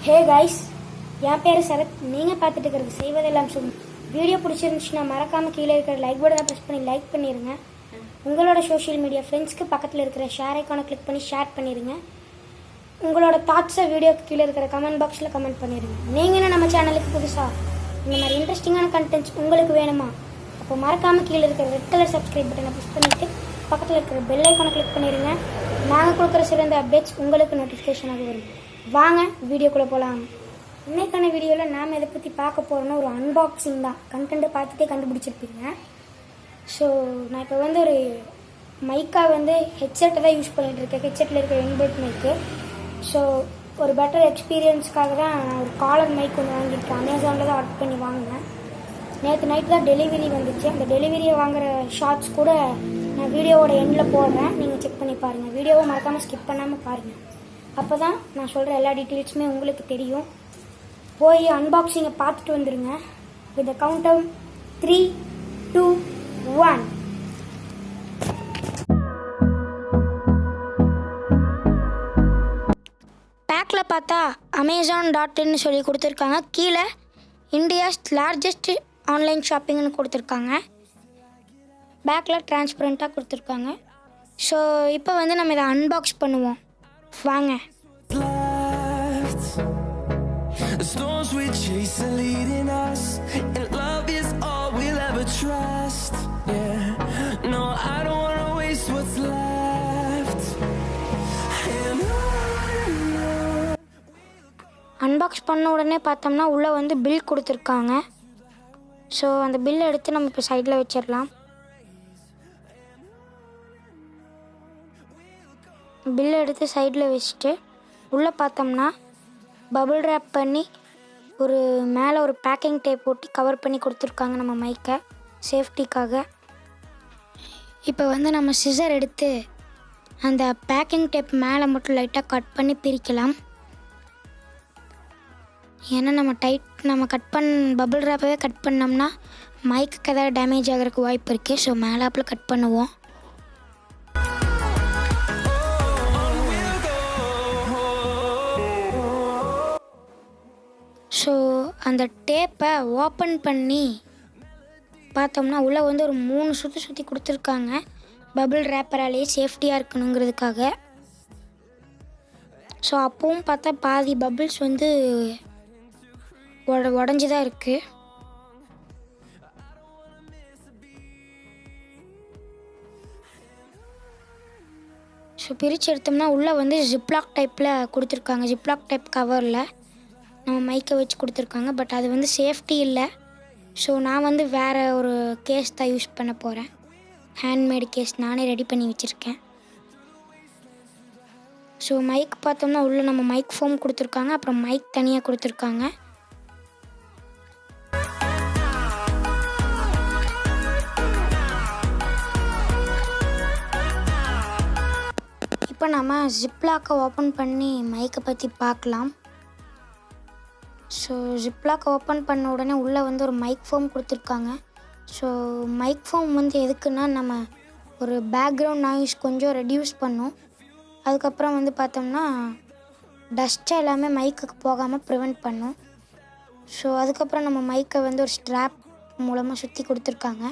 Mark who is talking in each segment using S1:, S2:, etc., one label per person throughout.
S1: Hey guys, என் பேர் சரத். நீங்கள் பார்த்துட்டு இருக்கிறது செய்வதெல்லாம் சும்மா. வீடியோ பிடிச்சிருந்துச்சுன்னா மறக்காமல் கீழே இருக்கிற லைக் பட்டனை ப்ரெஸ் பண்ணி லைக் பண்ணிடுங்க. உங்களோட சோஷியல் மீடியா ஃப்ரெண்ட்ஸ்க்கு பக்கத்தில் இருக்கிற ஷேர் ஐக்கானை கிளிக் பண்ணி ஷேர் பண்ணிடுங்க. உங்களோட தாட்ஸை வீடியோக்கு கீழே இருக்கிற கமெண்ட் பாக்ஸில் கமெண்ட் பண்ணிடுங்க. நீங்கள் நம்ம சேனலுக்கு புதுசாக இந்த மாதிரி இன்ட்ரெஸ்டிங்கான கண்டென்ட்ஸ் உங்களுக்கு வேணுமா? அப்போ மறக்காமல் கீழே இருக்கிற ரெட் கலர் சப்ஸ்கிரைப் பட்டனை ப்ரெஸ் பண்ணிவிட்டு பக்கத்தில் இருக்கிற பெல் ஐக்கானை கிளிக் பண்ணிடுங்க. நாங்கள் கொடுக்குற சிறந்த அப்டேட்ஸ் உங்களுக்கு நோட்டிஃபிகேஷனாக வரும். வாங்க வீடியோக்குள்ளே போகலாம். இன்னைக்கான வீடியோவில் நாம் எதை பற்றி பார்க்க போகிறோன்னா ஒரு அன்பாக்சிங் தான். கண்டென்ட்டை பார்த்துட்டே கண்டுபிடிச்சிருப்பீங்க. ஸோ நான் இப்போ ஒரு மைக்காக ஹெட்செட்டை தான் யூஸ் பண்ணிகிட்ருக்கேன். ஹெட்செட்டில் இருக்கிற இன்புட் மைக்கு. ஸோ ஒரு பெட்டர் எக்ஸ்பீரியன்ஸ்க்காக தான் நான் ஒரு காலர் மைக் வாங்கியிருக்கேன். அமேசானில் தான் ஆர்டர் பண்ணி வாங்கினேன். நேற்று நைட் தான் டெலிவரி வந்துச்சு. அந்த டெலிவரியை வாங்குகிற ஷார்ட்ஸ் கூட நான் வீடியோவோட எண்டில் போடுறேன். நீங்கள் செக் பண்ணி பாருங்கள். வீடியோவை மறக்காமல் ஸ்கிப் பண்ணாமல் பாருங்கள். அப்போ தான் நான் சொல்கிற எல்லா டீட்டெயில்ஸுமே உங்களுக்கு தெரியும். போய் அன்பாக்சிங்கை பார்த்துட்டு வந்துடுங்க. With the countdown 3, 2, 1. பேக்கில் பார்த்தா Amazon.in சொல்லி கொடுத்துருக்காங்க. கீழே இந்தியாஸ் லார்ஜஸ்ட் ஆன்லைன் ஷாப்பிங்னு கொடுத்துருக்காங்க. பேக்கில் டிரான்ஸ்பரண்ட்டாக கொடுத்துருக்காங்க. ஸோ இப்போ நம்ம இதை அன்பாக்ஸ் பண்ணுவோம். வாங்க.
S2: The storms we chase are leading us, and love is all we'll ever trust. Yeah, no, I don't wanna waste what's left.
S1: Unbox பண்ண உடனே பார்த்தோம்னா உள்ளே பில் கொடுத்துருக்காங்க. ஸோ அந்த பில்லை எடுத்து நம்ம இப்போ சைடில் வச்சிடலாம். பில்லை எடுத்து சைடில் வச்சுட்டு உள்ளே பார்த்தோம்னா பபிள் ரேப் பண்ணி மேலே ஒரு பேக்கிங் டேப் போட்டு கவர் பண்ணி கொடுத்துருக்காங்க நம்ம மைக்கை சேஃப்டிக்காக. இப்போ நம்ம சிசர் எடுத்து அந்த பேக்கிங் டேப் மேலே மட்டும் லைட்டாக கட் பண்ணி பிரிக்கலாம். ஏன்னா நம்ம பபிள் ரேப்பவே கட் பண்ணோம்னா மைக்கு ஏதாவது டேமேஜ் ஆகிறதுக்கு வாய்ப்பு இருக்குது. ஸோ மேலாப்பில் கட் பண்ணுவோம். ஸோ அந்த டேப்பை ஓப்பன் பண்ணி பார்த்தோம்னா உள்ளே ஒரு 3 சுற்றி கொடுத்துருக்காங்க. பபிள் ரேப்பராலேயே சேஃப்டியாக இருக்கணுங்கிறதுக்காக. ஸோ அப்பவும் பார்த்தா பாதி பபிள்ஸ் உடஞ்சி தான் இருக்குது. ஸோ பிரித்து எடுத்தோம்னா உள்ளே ஜிப்லாக் டைப்பில் கொடுத்துருக்காங்க. ஜிப்லாக் டைப் கவரில் நம்ம மைக்கை வச்சு கொடுத்துருக்காங்க. பட் அது சேஃப்டி இல்லை. ஸோ நான் வேறு ஒரு கேஸ் தான் யூஸ் பண்ண போகிறேன். ஹேண்ட்மேடு கேஸ் நானே ரெடி பண்ணி வச்சுருக்கேன். ஸோ மைக் பார்த்தோம்னா உள்ளே நம்ம மைக் ஃபோம் கொடுத்துருக்காங்க. அப்புறம் மைக் தனியாக கொடுத்துருக்காங்க. இப்போ நம்ம ஜிப்லாக்கை ஓப்பன் பண்ணி மைக்கை பற்றி பார்க்கலாம். ஸோ ஜிப்லாக் ஓப்பன் பண்ண உடனே உள்ளே ஒரு மைக் ஃபோம் கொடுத்துருக்காங்க. ஸோ மைக் ஃபோம் எதுக்குன்னா நம்ம ஒரு பேக்ரவுண்ட் நாய்ஸ் கொஞ்சம் ரெடியூஸ் பண்ணும். அதுக்கப்புறம் பார்த்தோம்னா டஸ்ட்டை எல்லாமே மைக்குக்கு போகாமல் ப்ரிவெண்ட் பண்ணும். ஸோ அதுக்கப்புறம் நம்ம மைக்கை ஒரு ஸ்ட்ராப் மூலமாக சுற்றி கொடுத்துருக்காங்க.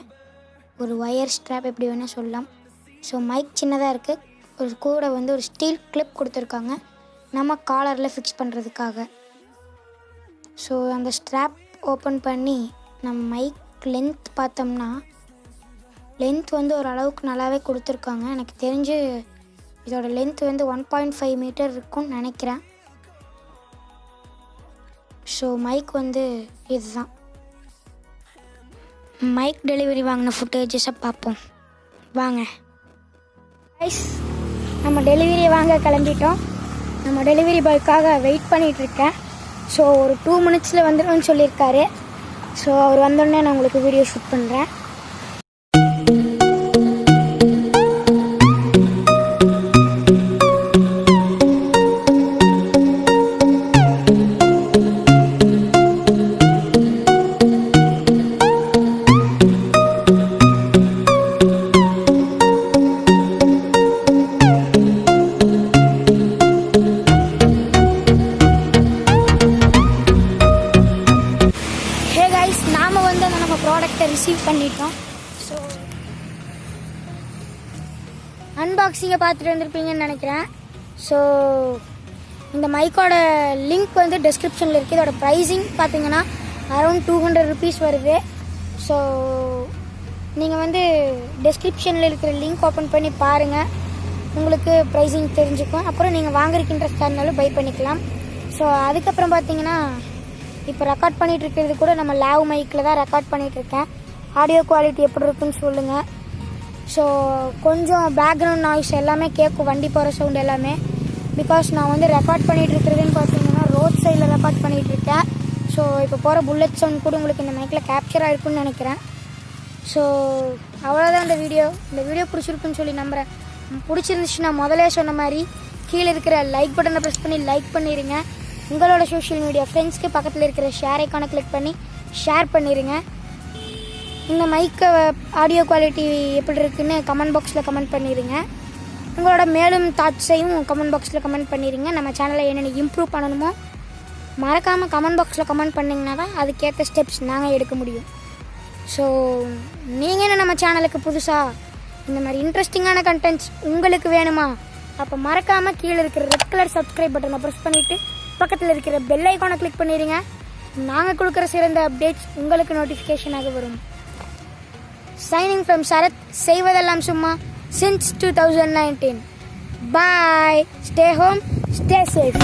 S1: ஒரு ஒயர் ஸ்ட்ராப் எப்படி வேணால் சொல்லலாம். ஸோ மைக் சின்னதாக இருக்குது. ஒரு கூட ஒரு ஸ்டீல் கிளிப் கொடுத்துருக்காங்க நம்ம காலரில் ஃபிக்ஸ் பண்ணுறதுக்காக. ஸோ அந்த ஸ்ட்ராப் ஓப்பன் பண்ணி நம்ம மைக் லென்த் பார்த்தோம்னா லென்த் ஓரளவுக்கு நல்லாவே கொடுத்துருக்காங்க. எனக்கு தெரிஞ்சு இதோட லென்த் 1.5 மீட்டர் இருக்கும்னு நினைக்கிறேன். ஸோ மைக் இதுதான். மைக் டெலிவரி வாங்கின ஃபுட்டேஜஸை பார்ப்போம் வாங்க. நம்ம டெலிவரியை வாங்க கிளம்பிட்டோம். நம்ம டெலிவரி பாய்க்காக வெயிட் பண்ணிகிட்ருக்கேன். ஸோ ஒரு 2 மினிட்ஸில் வந்துடும்னு சொல்லியிருக்காரு. ஸோ அவர் வந்தோடனே நான் உங்களுக்கு வீடியோ ஷூட் பண்ணுறேன். ரிசீவ் பண்ணிட்டோம். ஸோ அன்பாக்சிங்கை பார்த்துட்டு வந்திருப்பீங்கன்னு நினைக்கிறேன். ஸோ இந்த மைக்கோட லிங்க் வந்து டிஸ்கிரிப்ஷனில் இருக்குது. இதோட ப்ரைஸிங் பார்த்தீங்கன்னா அரௌண்ட் 200 rupees வருது. ஸோ நீங்கள் வந்து டிஸ்கிரிப்ஷனில் இருக்கிற லிங்க் ஓப்பன் பண்ணி பாருங்கள், உங்களுக்கு ப்ரைஸிங் தெரிஞ்சுக்கும். அப்புறம் நீங்கள் வாங்குறதுக்கு இன்ட்ரெஸ்டாக இருந்தாலும் பை பண்ணிக்கலாம். ஸோ அதுக்கப்புறம் பார்த்தீங்கன்னா இப்போ ரெக்கார்ட் பண்ணிகிட்டு இருக்கிறது கூட நம்ம லேவ் மைக்கில் தான் ரெக்கார்ட் பண்ணிகிட்ருக்கேன். ஆடியோ குவாலிட்டி எப்படி இருக்குன்னு சொல்லுங்கள். ஸோ கொஞ்சம் பேக்ரவுண்ட் நாய்ஸ் எல்லாமே கேட்கும், வண்டி போகிற சவுண்ட் எல்லாமே. பிகாஸ் நான் வந்து ரெக்கார்ட் பண்ணிகிட்டு இருக்கிறதுன்னு பார்த்தீங்கன்னா ரோட் சைடில் ரெக்கார்ட் பண்ணிகிட்ருக்கேன். ஸோ இப்போ போகிற புல்லட் சவுண்ட் கூட உங்களுக்கு இந்த மைக்கில் கேப்சர் ஆகிருக்குன்னு நினைக்கிறேன். ஸோ அவ்வளோதான் இந்த வீடியோ பிடிச்சிருக்குன்னு சொல்லி நம்புகிறேன். பிடிச்சிருந்துச்சுன்னா முதலே சொன்ன மாதிரி கீழே இருக்கிற லைக் பட்டனை ப்ரெஸ் பண்ணி லைக் பண்ணிடுங்க. உங்களோட சோஷியல் மீடியா ஃப்ரெண்ட்ஸ்க்கு பக்கத்தில் இருக்கிற ஷேர் ஐக்கானை கிளிக் பண்ணி ஷேர் பண்ணிடுங்க. இந்த மைக்கை ஆடியோ குவாலிட்டி எப்படி இருக்குன்னு கமெண்ட் பாக்ஸில் கமெண்ட் பண்ணிடுங்க. உங்களோட மேலும் தாட்ஸையும் கமெண்ட் பாக்ஸில் கமெண்ட் பண்ணிடுங்க. நம்ம சேனலை என்னென்ன இம்ப்ரூவ் பண்ணணுமோ மறக்காமல் கமெண்ட் பாக்ஸில் கமெண்ட் பண்ணிங்கன்னா தான் அதுக்கேற்ற ஸ்டெப்ஸ் நாங்கள் எடுக்க முடியும். ஸோ நீங்கள் என்ன நம்ம சேனலுக்கு புதுசாக இந்த மாதிரி இன்ட்ரெஸ்டிங்கான கண்டென்ட்ஸ் உங்களுக்கு வேணுமா? அப்போ மறக்காமல் கீழே இருக்கிற ரெட் கலர் சப்ஸ்கிரைப் பட்டனை ப்ரெஸ் பண்ணிவிட்டு பக்கத்தில் இருக்கிற பெல் ஐக்கானை கிளிக் பண்ணிடுங்க. நாங்கள் கொடுக்குற சிறந்த அப்டேட்ஸ் உங்களுக்கு நோட்டிஃபிகேஷனாக வரும். Signing from Sarath, Seivathellam Summa since 2019. Bye. Stay home, stay safe.